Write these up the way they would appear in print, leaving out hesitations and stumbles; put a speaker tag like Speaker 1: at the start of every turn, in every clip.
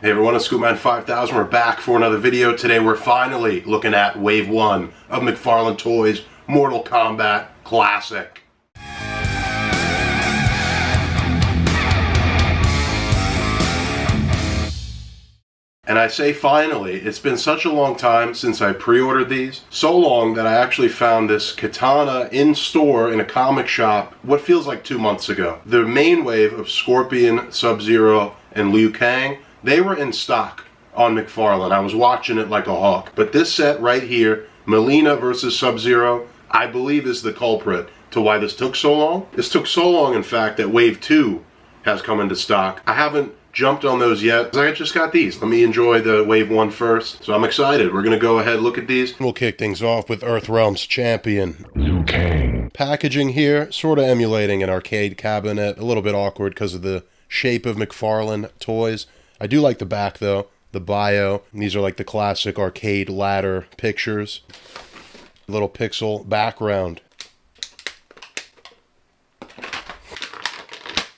Speaker 1: Hey everyone, it's Scoopman 5000. We're back for another video. Today we're finally looking at Wave 1 of McFarlane Toys Mortal Kombat Classic. And I say finally, it's been such a long time since I pre-ordered these. So long that I actually found this Kitana in store in a comic shop what feels like 2 months ago. The main wave of Scorpion, Sub-Zero, and Liu Kang, they were in stock on McFarlane. I was watching it like a hawk. But this set right here, Mileena versus Sub-Zero, I believe is the culprit to why this took so long. This took so long, in fact, that Wave 2 has come into stock. I haven't jumped on those yet, because I just got these. Let me enjoy the Wave 1 first. So I'm excited. We're going to go ahead and look at these. We'll kick things off with Earthrealm's champion, Liu Kang. Packaging here, sort of emulating an arcade cabinet. A little bit awkward because of the shape of McFarlane toys. I do like the back though, the bio. These are like the classic arcade ladder pictures. Little pixel background.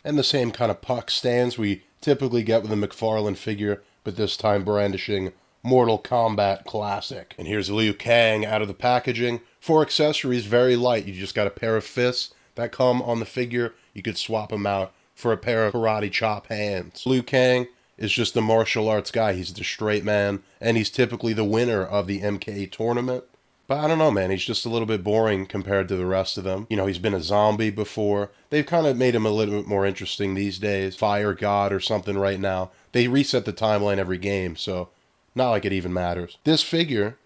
Speaker 1: And the same kind of puck stands we typically get with a McFarlane figure, but this time brandishing Mortal Kombat Classic. And here's Liu Kang out of the packaging. For accessories, very light. You just got a pair of fists that come on the figure. You could swap them out for a pair of karate chop hands. Liu Kang is just the martial arts guy. He's the straight man, and he's typically the winner of the MK tournament. But I don't know, man. He's just a little bit boring compared to the rest of them. You know, he's been a zombie before. They've kind of made him a little bit more interesting these days. Fire God or something right now. They reset the timeline every game, so not like it even matters. This figure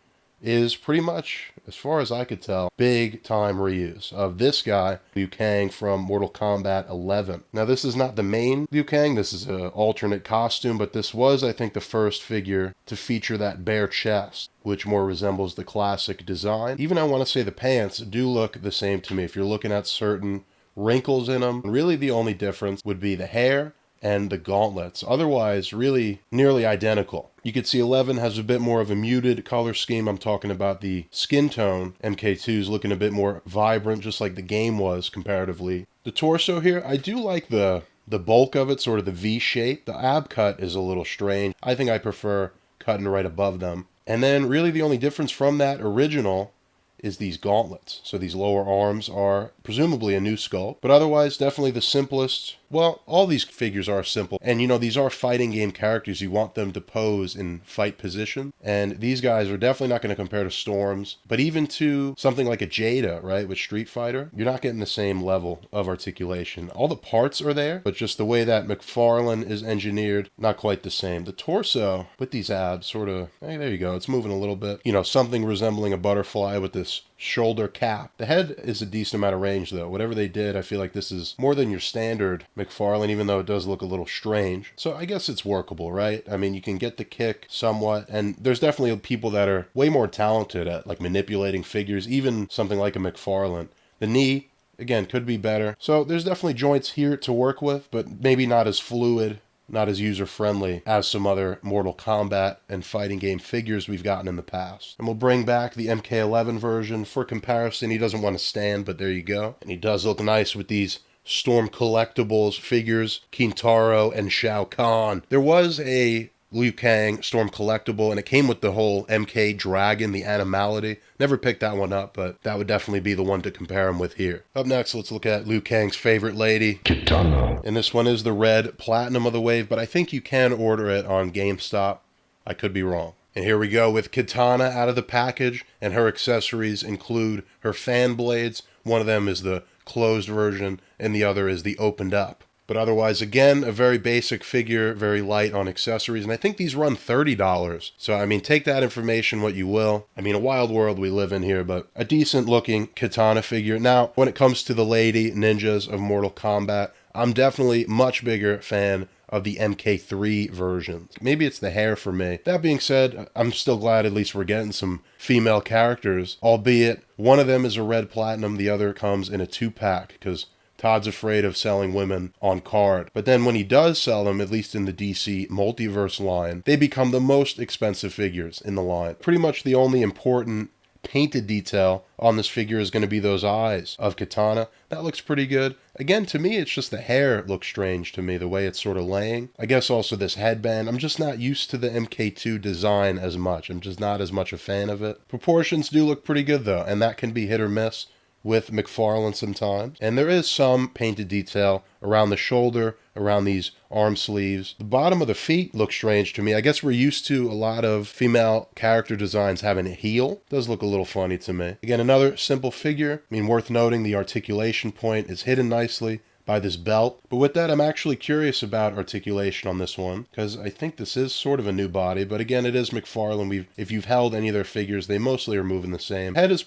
Speaker 1: is pretty much, as far as I could tell, big time reuse of this guy, Liu Kang from Mortal Kombat 11. Now this is not the main Liu Kang, this is an alternate costume, but this was, I think, the first figure to feature that bare chest, which more resembles the classic design. Even I want to say the pants do look the same to me. If you're looking at certain wrinkles in them, really the only difference would be the hair and the gauntlets. Otherwise, really nearly identical. You could see 11 has a bit more of a muted color scheme. I'm talking about the skin tone. MK2 is looking a bit more vibrant, just like the game was comparatively. The torso here, I do like the bulk of it, sort of the V shape. The ab cut is a little strange. I think I prefer cutting right above them. And then really the only difference from that original is these gauntlets. So these lower arms are presumably a new sculpt, but otherwise definitely the simplest. Well, all these figures are simple. And you know, these are fighting game characters. You want them to pose in fight position. And these guys are definitely not going to compare to Storms, but even to something like a Jada, right, with Street Fighter, you're not getting the same level of articulation. All the parts are there, but just the way that McFarlane is engineered, not quite the same. The torso with these abs sort of, hey, there you go. It's moving a little bit. You know, something resembling a butterfly with this shoulder cap. The head is a decent amount of range though. Whatever they did, I feel like this is more than your standard McFarlane, even though it does look a little strange. So I guess it's workable, right? I mean, you can get the kick somewhat, and there's definitely people that are way more talented at like manipulating figures, even something like a McFarlane. The knee, again, could be better. So there's definitely joints here to work with, but maybe not as fluid, not as user-friendly as some other Mortal Kombat and fighting game figures we've gotten in the past. And we'll bring back the MK11 version for comparison. He doesn't want to stand, but there you go. And he does look nice with these Storm Collectibles figures, Kintaro and Shao Kahn. There was a Liu Kang Storm Collectible, and it came with the whole MK Dragon, the animality. Never picked that one up, but that would definitely be the one to compare him with here. Up next, let's look at Liu Kang's favorite lady, Kitana. And this one is the red platinum of the wave, but I think you can order it on GameStop. I could be wrong. And here we go with Kitana out of the package, and her accessories include her fan blades. One of them is the closed version, and the other is the opened up. But otherwise, again, a very basic figure, very light on accessories. And I think these run $30. So, I mean, take that information what you will. I mean, a wild world we live in here, but a decent looking Kitana figure. Now, when it comes to the lady ninjas of Mortal Kombat, I'm definitely much bigger fan of the MK3 versions. Maybe it's the hair for me. That being said, I'm still glad at least we're getting some female characters, albeit one of them is a red platinum, the other comes in a 2-pack, because Todd's afraid of selling women on card. But then when he does sell them, at least in the DC Multiverse line, they become the most expensive figures in the line. Pretty much the only important painted detail on this figure is going to be those eyes of Kitana. That looks pretty good. Again, to me, it's just the hair looks strange to me, the way it's sort of laying. I guess also this headband. I'm just not used to the MK2 design as much. I'm just not as much a fan of it. Proportions do look pretty good, though, and that can be hit or miss with McFarlane sometimes. And there is some painted detail around the shoulder, around these arm sleeves. The bottom of the feet looks strange to me. I guess we're used to a lot of female character designs having a heel. Does look a little funny to me. Again, another simple figure. I mean, worth noting, the articulation point is hidden nicely by this belt. But with that, I'm actually curious about articulation on this one, because I think this is sort of a new body. But again, it is McFarlane. If you've held any of their figures, they mostly are moving the same. Head is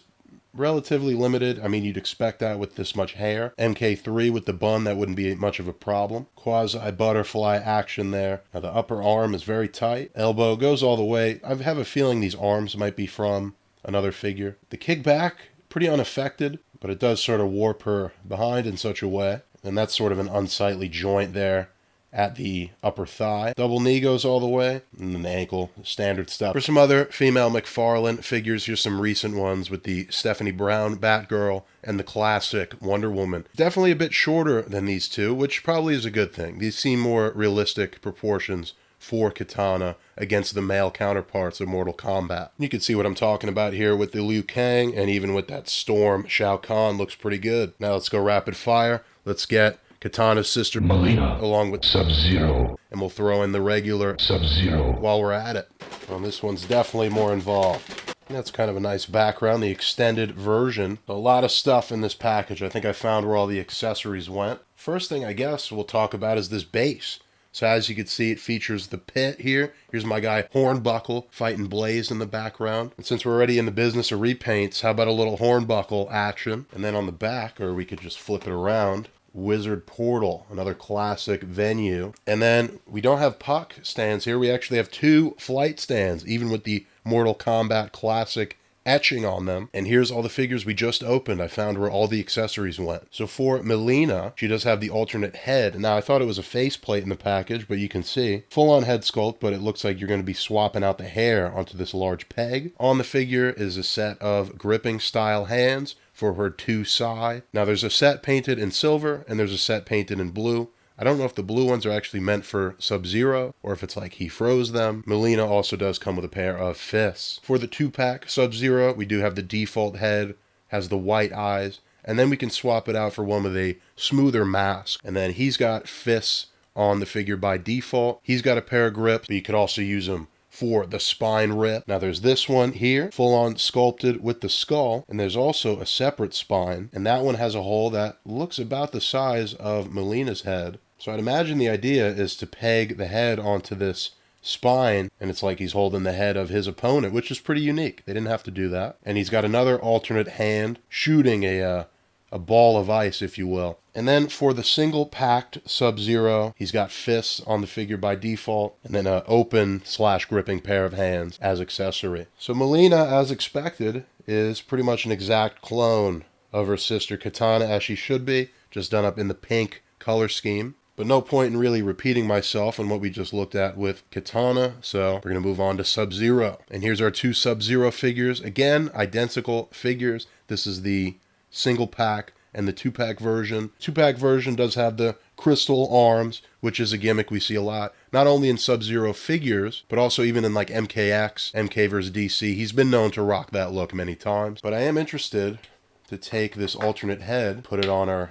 Speaker 1: relatively limited. I mean, you'd expect that with this much hair. MK3 with the bun, that wouldn't be much of a problem. Quasi butterfly action there. Now the upper arm is very tight. Elbow goes all the way. I have a feeling these arms might be from another figure. The kickback, pretty unaffected, but it does sort of warp her behind in such a way. And that's sort of an unsightly joint there at the upper thigh. Double knee goes all the way, and then the ankle, standard stuff. For some other female McFarlane figures, here's some recent ones with the Stephanie Brown Batgirl and the classic Wonder Woman. Definitely a bit shorter than these two, which probably is a good thing. These seem more realistic proportions for Kitana against the male counterparts of Mortal Kombat. You can see what I'm talking about here with the Liu Kang, and even with that Storm Shao Kahn looks pretty good. Now let's go rapid fire. Let's get Kitana's sister
Speaker 2: Mileena
Speaker 1: along with
Speaker 2: Sub-Zero,
Speaker 1: and we'll throw in the regular
Speaker 2: Sub-Zero
Speaker 1: while we're at it. Well, this one's definitely more involved. That's kind of a nice background, the extended version. A lot of stuff in this package. I think I found where all the accessories went. First thing I guess we'll talk about is this base. So as you can see, it features the pit here. Here's my guy Hornbuckle fighting Blaze in the background. And since we're already in the business of repaints, how about a little Hornbuckle action? And then on the back, or we could just flip it around, Wizard Portal, another classic venue. And then we don't have puck stands here. We actually have two flight stands, even with the Mortal Kombat Classic etching on them. And here's all the figures we just opened. I found where all the accessories went. So for Mileena, she does have the alternate head. Now I thought it was a faceplate in the package, but you can see full-on head sculpt, but it looks like you're going to be swapping out the hair onto this large peg. On the figure is a set of gripping style hands for her two sai. Now there's a set painted in silver and there's a set painted in blue. I don't know if the blue ones are actually meant for Sub-Zero or if it's like he froze them. Mileena also does come with a pair of fists. For the 2-pack Sub-Zero, we do have the default head, has the white eyes, and then we can swap it out for one with a smoother mask. And then he's got fists on the figure by default. He's got a pair of grips, but you could also use them for the spine rip. Now there's this one here, full on sculpted with the skull, and there's also a separate spine, and that one has a hole that looks about the size of Mileena's head. So I'd imagine the idea is to peg the head onto this spine, and it's like he's holding the head of his opponent, which is pretty unique. They didn't have to do that. And he's got another alternate hand shooting a ball of ice, if you will. And then for the single packed Sub-Zero, he's got fists on the figure by default, and then an open/gripping pair of hands as accessory. So Mileena, as expected, is pretty much an exact clone of her sister Kitana, as she should be, just done up in the pink color scheme. But no point in really repeating myself on what we just looked at with Kitana, so we're going to move on to Sub-Zero. And here's our two Sub-Zero figures. Again, identical figures. This is the single pack and the 2-pack version. 2-pack version does have the crystal arms, which is a gimmick we see a lot, not only in Sub-Zero figures, but also even in like MKX, MK vs. DC. He's been known to rock that look many times. But I am interested to take this alternate head, put it on our...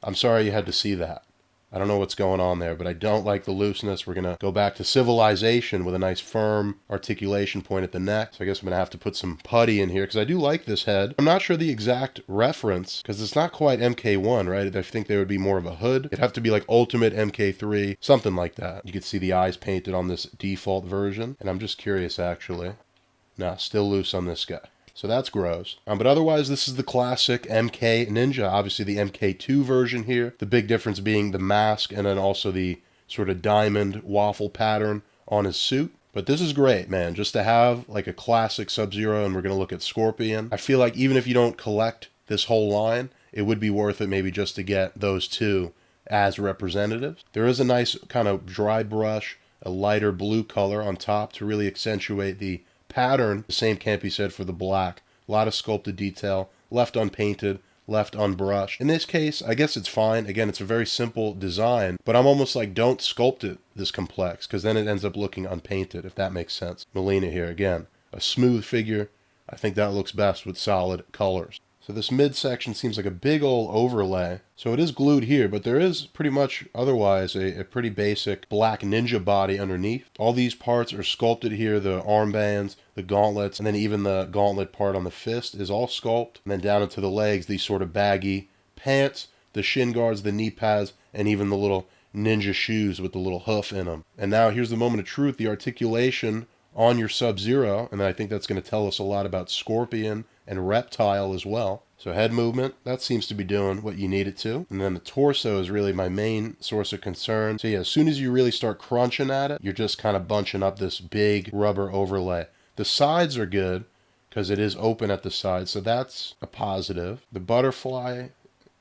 Speaker 1: I'm sorry you had to see that. I don't know what's going on there, but I don't like the looseness. We're going to go back to civilization with a nice firm articulation point at the neck. So I guess I'm going to have to put some putty in here because I do like this head. I'm not sure the exact reference because it's not quite MK1, right? I think there would be more of a hood. It'd have to be like Ultimate MK3, something like that. You can see the eyes painted on this default version. And I'm just curious, actually. Nah, still loose on this guy. So that's gross. But otherwise, this is the classic MK Ninja. Obviously, the MK2 version here. The big difference being the mask and then also the sort of diamond waffle pattern on his suit. But this is great, man. Just to have like a classic Sub-Zero, and we're going to look at Scorpion. I feel like even if you don't collect this whole line, it would be worth it maybe just to get those two as representatives. There is a nice kind of dry brush, a lighter blue color on top to really accentuate the pattern, the same can't be said for the black. A lot of sculpted detail, left unpainted, left unbrushed. In this case, I guess it's fine. Again, it's a very simple design, but I'm almost like, don't sculpt it this complex, because then it ends up looking unpainted, if that makes sense. Mileena here, again, a smooth figure. I think that looks best with solid colors. So this midsection seems like a big old overlay. So it is glued here, but there is pretty much otherwise a pretty basic black ninja body underneath. All these parts are sculpted here, the armbands, the gauntlets, and then even the gauntlet part on the fist is all sculpted. And then down into the legs, these sort of baggy pants, the shin guards, the knee pads, and even the little ninja shoes with the little hoof in them. And now here's the moment of truth, the articulation on your Sub-Zero, and I think that's going to tell us a lot about Scorpion and Reptile as well. So head movement, that seems to be doing what you need it to. And then the torso is really my main source of concern. So yeah, as soon as you really start crunching at it, you're just kind of bunching up this big rubber overlay. The sides are good because it is open at the sides, so that's a positive. The butterfly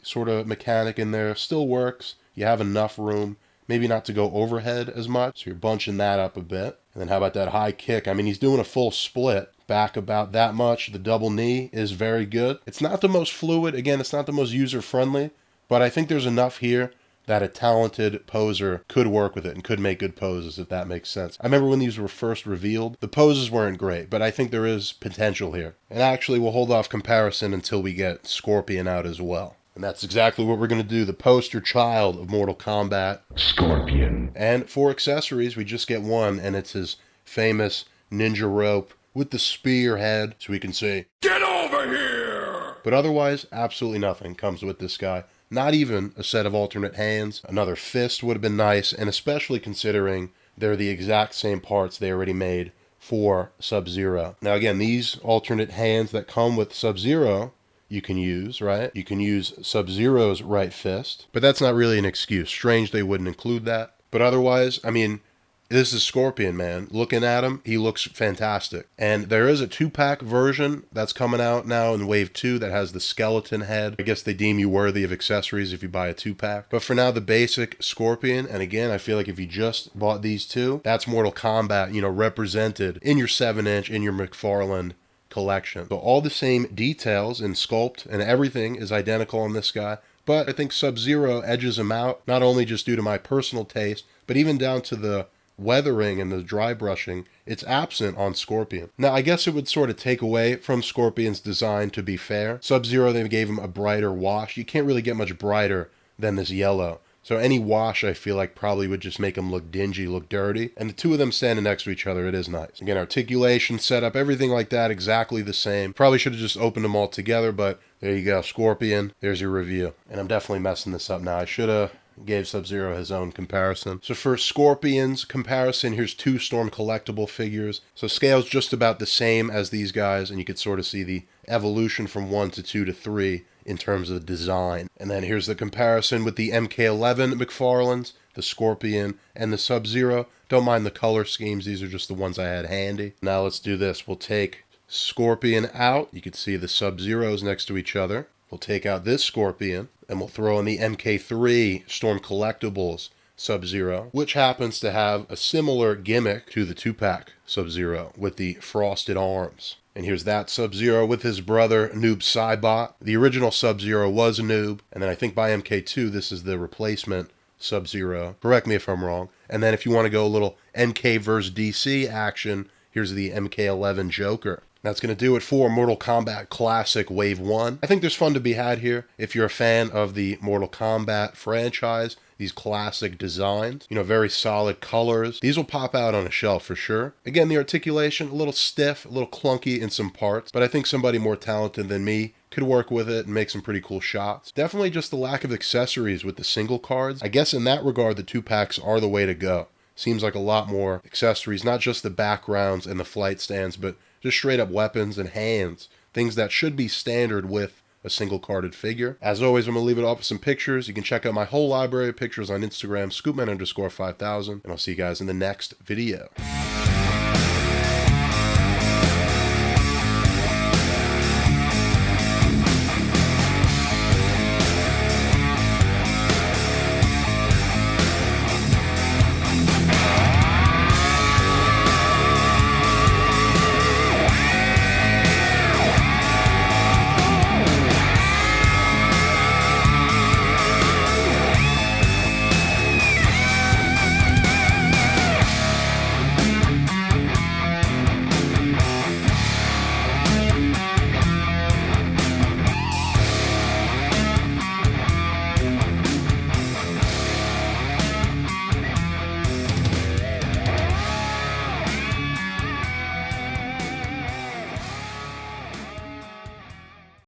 Speaker 1: sort of mechanic in there still works. You have enough room, maybe not to go overhead as much, so you're bunching that up a bit. And then how about that high kick? I mean, he's doing a full split. Back about that much. The double knee is very good. It's not the most fluid. Again, it's not the most user-friendly, but I think there's enough here that a talented poser could work with it and could make good poses, if that makes sense. I remember when these were first revealed, the poses weren't great, but I think there is potential here. And actually, we'll hold off comparison until we get Scorpion out as well. And that's exactly what we're going to do, the poster child of Mortal Kombat, Scorpion. And for accessories, we just get one, and it's his famous ninja rope with the spear head, so we can say, "Get over here!" But otherwise, absolutely nothing comes with this guy. Not even a set of alternate hands. Another fist would have been nice, and especially considering they're the exact same parts they already made for Sub-Zero. Now again, these alternate hands that come with Sub-Zero, you can use, right? You can use Sub-Zero's right fist, but that's not really an excuse. Strange they wouldn't include that. But otherwise, I mean, this is Scorpion, man. Looking at him, he looks fantastic. And there is a 2-pack version that's coming out now in Wave 2 that has the skeleton head. I guess they deem you worthy of accessories if you buy a 2-pack. But for now, the basic Scorpion, and again, I feel like if you just bought these two, that's Mortal Kombat, you know, represented in your 7-inch, in your McFarlane collection. So all the same details in sculpt and everything is identical on this guy. But I think Sub-Zero edges him out, not only just due to my personal taste, but even down to the weathering and the dry brushing, it's absent on Scorpion. Now, I guess it would sort of take away from Scorpion's design, to be fair. Sub-Zero, they gave him a brighter wash. You can't really get much brighter than this yellow. So any wash, I feel like, probably would just make him look dingy, look dirty. And the two of them standing next to each other, it is nice. Again, articulation, setup, everything like that, exactly the same. Probably should have just opened them all together, but there you go. Scorpion, there's your review. And I'm definitely messing this up now. I should have gave Sub-Zero his own comparison. So for Scorpion's comparison, here's 2 Storm collectible figures. So scale's just about the same as these guys, and you could sort of see the evolution from 1 to 2 to 3 in terms of design. And then here's the comparison with the MK11 McFarlanes, the Scorpion, and the Sub-Zero. Don't mind the color schemes, these are just the ones I had handy. Now let's do this. We'll take Scorpion out. You can see the Sub-Zeros next to each other. We'll take out this Scorpion, and we'll throw in the MK3 Storm Collectibles Sub-Zero, which happens to have a similar gimmick to the 2-pack Sub-Zero with the frosted arms. And here's that Sub-Zero with his brother, Noob Saibot. The original Sub-Zero was Noob, and then I think by MK2, this is the replacement Sub-Zero. Correct me if I'm wrong. And then if you want to go a little MK vs. DC action, here's the MK11 Joker. That's going to do it for Mortal Kombat Classic Wave 1. I think there's fun to be had here if you're a fan of the Mortal Kombat franchise. These classic designs, you know, very solid colors. These will pop out on a shelf for sure. Again, the articulation, a little stiff, a little clunky in some parts, but I think somebody more talented than me could work with it and make some pretty cool shots. Definitely just the lack of accessories with the single cards. I guess in that regard, the 2-packs are the way to go. Seems like a lot more accessories, not just the backgrounds and the flight stands, but just straight up weapons and hands. Things that should be standard with a single carded figure. As always, I'm going to leave it off with some pictures. You can check out my whole library of pictures on Instagram, scoopman_5000, and I'll see you guys in the next video.